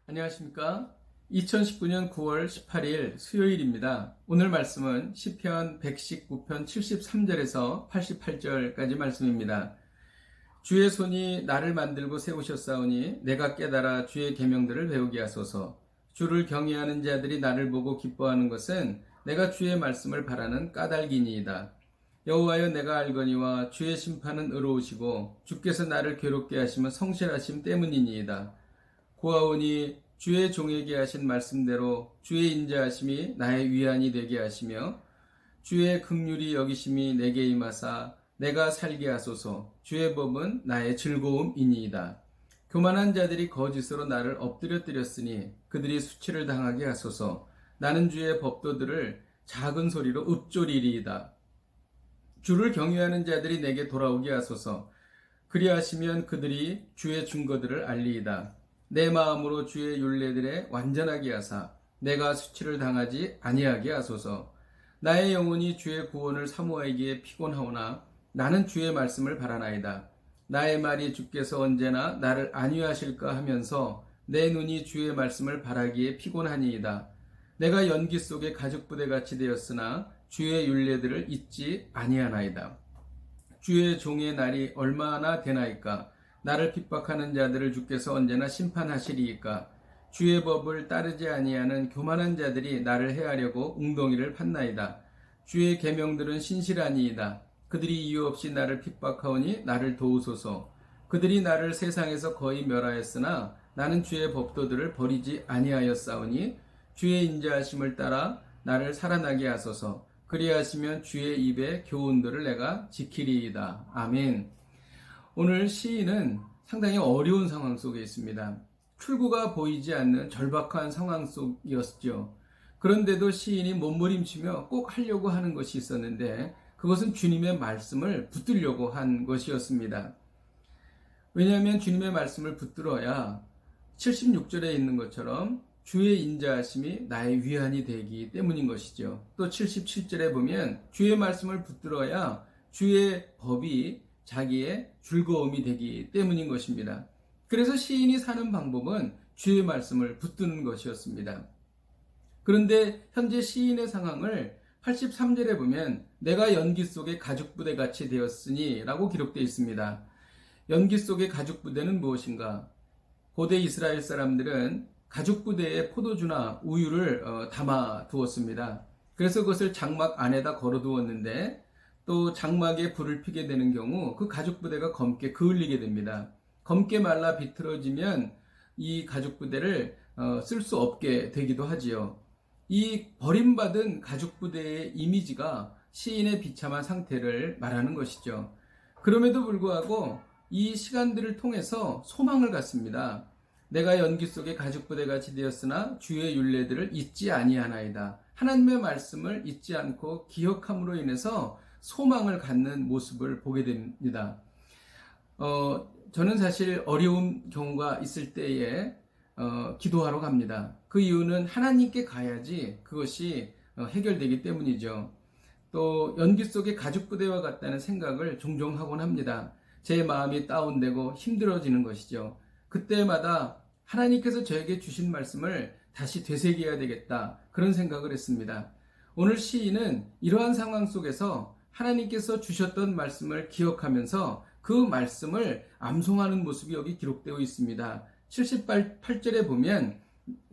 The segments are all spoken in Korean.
안녕하십니까? 2019년 9월 18일 수요일입니다. 오늘 말씀은 시편 119편 73절에서 88절까지 말씀입니다. 주의 손이 나를 만들고 세우셨사오니 내가 깨달아 주의 계명들을 배우게 하소서. 주를 경외하는 자들이 나를 보고 기뻐하는 것은 내가 주의 말씀을 바라는 까닭이니이다. 여호와여, 내가 알거니와 주의 심판은 의로우시고 주께서 나를 괴롭게 하시면 성실하심 때문이니이다. 고아오니 주의 종에게 하신 말씀대로 주의 인자하심이 나의 위안이 되게 하시며 주의 긍휼이 여기심이 내게 임하사 내가 살게 하소서. 주의 법은 나의 즐거움이니이다. 교만한 자들이 거짓으로 나를 엎드려뜨렸으니 그들이 수치를 당하게 하소서. 나는 주의 법도들을 작은 소리로 읊조리리이다. 주를 경외하는 자들이 내게 돌아오게 하소서. 그리하시면 그들이 주의 증거들을 알리이다. 내 마음으로 주의 율례들에 완전하게 하사 내가 수치를 당하지 아니하게 하소서. 나의 영혼이 주의 구원을 사모하기에 피곤하오나 나는 주의 말씀을 바라나이다. 나의 말이 주께서 언제나 나를 안위하실까 하면서 내 눈이 주의 말씀을 바라기에 피곤하니이다. 내가 연기 속에 가죽부대같이 되었으나 주의 율례들을 잊지 아니하나이다. 주의 종의 날이 얼마나 되나이까? 나를 핍박하는 자들을 주께서 언제나 심판하시리이까? 주의 법을 따르지 아니하는 교만한 자들이 나를 해하려고 웅덩이를 팠나이다. 주의 계명들은 신실하니이다. 그들이 이유 없이 나를 핍박하오니 나를 도우소서. 그들이 나를 세상에서 거의 멸하였으나 나는 주의 법도들을 버리지 아니하였사오니 주의 인자하심을 따라 나를 살아나게 하소서. 그리하시면 주의 입의 교훈들을 내가 지키리이다. 아멘. 오늘 시인은 상당히 어려운 상황 속에 있습니다. 출구가 보이지 않는 절박한 상황 속이었죠. 그런데도 시인이 몸부림치며 꼭 하려고 하는 것이 있었는데 그것은 주님의 말씀을 붙들려고 한 것이었습니다. 왜냐하면 주님의 말씀을 붙들어야 76절에 있는 것처럼 주의 인자하심이 나의 위안이 되기 때문인 것이죠. 또 77절에 보면 주의 말씀을 붙들어야 주의 법이 자기의 즐거움이 되기 때문인 것입니다. 그래서 시인이 사는 방법은 주의 말씀을 붙드는 것이었습니다. 그런데 현재 시인의 상황을 83절에 보면 내가 연기 속에 가죽부대같이 되었으니 라고 기록되어 있습니다. 연기 속의 가죽부대는 무엇인가? 고대 이스라엘 사람들은 가죽부대에 포도주나 우유를 담아 두었습니다. 그래서 그것을 장막 안에다 걸어 두었는데 또 장막에 불을 피게 되는 경우 그 가죽부대가 검게 그을리게 됩니다. 검게 말라 비틀어지면 이 가죽부대를 쓸 수 없게 되기도 하지요. 이 버림받은 가죽부대의 이미지가 시인의 비참한 상태를 말하는 것이죠. 그럼에도 불구하고 이 시간들을 통해서 소망을 갖습니다. 내가 연기 속에 가죽부대같이 되었으나 주의 율례들을 잊지 아니하나이다. 하나님의 말씀을 잊지 않고 기억함으로 인해서 소망을 갖는 모습을 보게 됩니다. 저는 사실 어려운 경우가 있을 때에 기도하러 갑니다. 그 이유는 하나님께 가야지 그것이 해결되기 때문이죠. 또 연기 속의 가죽부대와 같다는 생각을 종종 하곤 합니다. 제 마음이 다운되고 힘들어지는 것이죠. 그때마다 하나님께서 저에게 주신 말씀을 다시 되새겨야 되겠다, 그런 생각을 했습니다. 오늘 시인은 이러한 상황 속에서 하나님께서 주셨던 말씀을 기억하면서 그 말씀을 암송하는 모습이 여기 기록되어 있습니다. 78절에 보면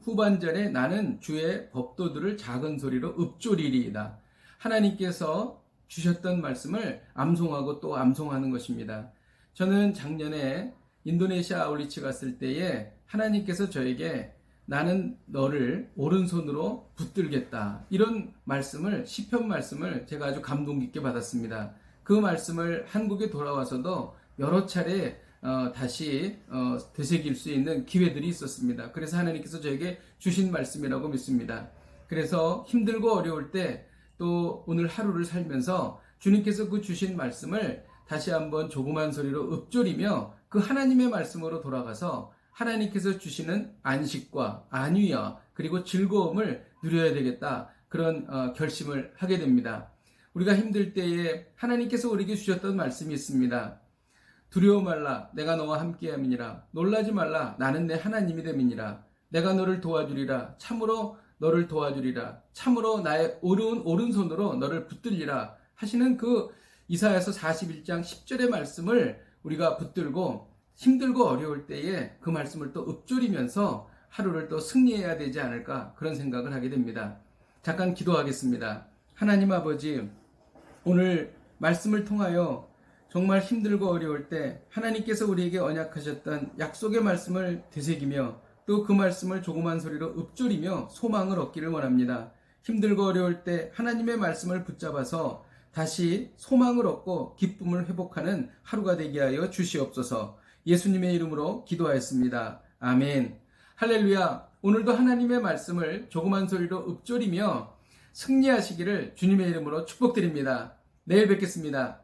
후반절에 나는 주의 법도들을 작은 소리로 읊조리리이다. 하나님께서 주셨던 말씀을 암송하고 또 암송하는 것입니다. 저는 작년에 인도네시아 아울리치 갔을 때에 하나님께서 저에게 나는 너를 오른손으로 붙들겠다, 이런 말씀을, 시편 말씀을 제가 아주 감동 깊게 받았습니다. 그 말씀을 한국에 돌아와서도 여러 차례 다시 되새길 수 있는 기회들이 있었습니다. 그래서 하나님께서 저에게 주신 말씀이라고 믿습니다. 그래서 힘들고 어려울 때 또 오늘 하루를 살면서 주님께서 그 주신 말씀을 다시 한번 조그만 소리로 읊조리며 그 하나님의 말씀으로 돌아가서 하나님께서 주시는 안식과 안위와 그리고 즐거움을 누려야 되겠다, 그런 결심을 하게 됩니다. 우리가 힘들 때에 하나님께서 우리에게 주셨던 말씀이 있습니다. 두려워 말라, 내가 너와 함께함이니라. 놀라지 말라, 나는 내 하나님이 됨이니라. 내가 너를 도와주리라. 참으로 너를 도와주리라. 참으로 나의 오른손으로 너를 붙들리라 하시는 그 이사야서 41장 10절의 말씀을 우리가 붙들고 힘들고 어려울 때에 그 말씀을 또 읊조리면서 하루를 또 승리해야 되지 않을까 그런 생각을 하게 됩니다. 잠깐 기도하겠습니다. 하나님 아버지, 오늘 말씀을 통하여 정말 힘들고 어려울 때 하나님께서 우리에게 언약하셨던 약속의 말씀을 되새기며 또 그 말씀을 조그만 소리로 읊조리며 소망을 얻기를 원합니다. 힘들고 어려울 때 하나님의 말씀을 붙잡아서 다시 소망을 얻고 기쁨을 회복하는 하루가 되게 하여 주시옵소서. 예수님의 이름으로 기도하였습니다. 아멘. 할렐루야. 오늘도 하나님의 말씀을 조그만 소리로 읊조리며 승리하시기를 주님의 이름으로 축복드립니다. 내일 뵙겠습니다.